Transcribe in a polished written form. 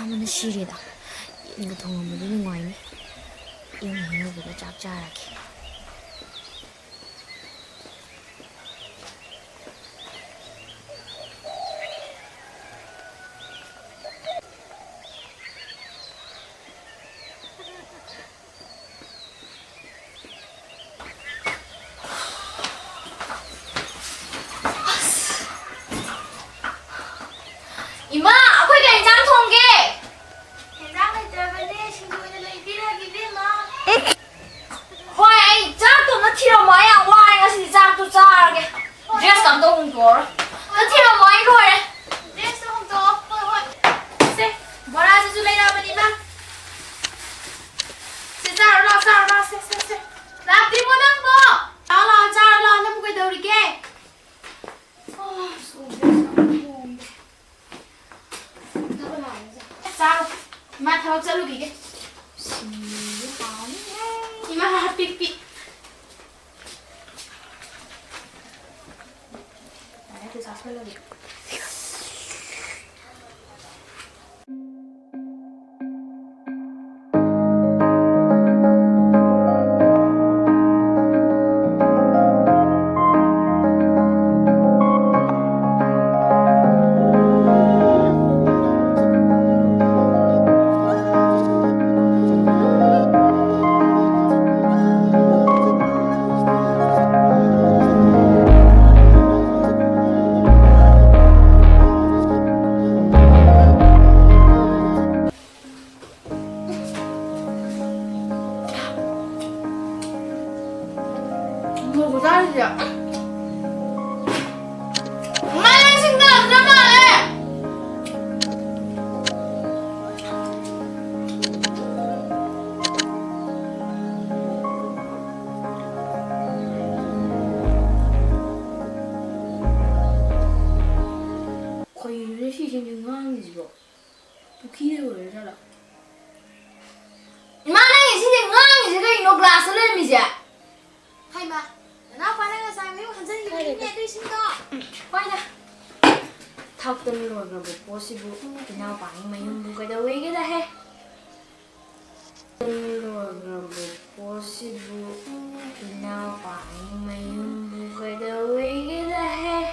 ꯆꯥꯃꯅ ꯁꯤꯔꯦꯗ. ꯌꯦꯟꯒ ꯊꯣꯡꯉꯝꯕꯗꯤ ꯅꯨꯡꯉꯥꯏꯅꯤ. ꯏꯪꯅ ꯍꯩꯅꯧꯕꯒ ꯆꯥꯛ ꯆꯥꯔꯒꯦ. 이마! 아버지 된장 통게! 된장 있다더니 신부인들 이비라기 비마. 헐, 아이 짝도 너 티로 뭐야? 와, 이거 짝도 짜게. 드레스 감도 홍도. 너 티로 뭐야 이거래? 드레스 홍도. 헐. 세, 뭐라 하지 줄래 아버님아? 세, 짜라, 세. 나 비모 남보. 짜라, 나 뭐가 더리게. sao mà thao cho lúc gì cái mà pipi đấy từ sao luôn đi. 뭐 고사리야? 엄마는 생각 안 잡아해. 거의 유래 시즌 중 하나이지 뭐. 또 기대고 왜 살아? 이만한 시즌 하나이지 그 이노 글라스를 미지. hay mà nó qua đây là sao nếu hành sinh như nghe đi xin co quay nè thao tin rồi rồi bố si bố thì nào bạn mày không cái đầu ấy cái ra he tin rồi rồi bố si bố thì nào bạn mày không cái đầu ấy cái ra he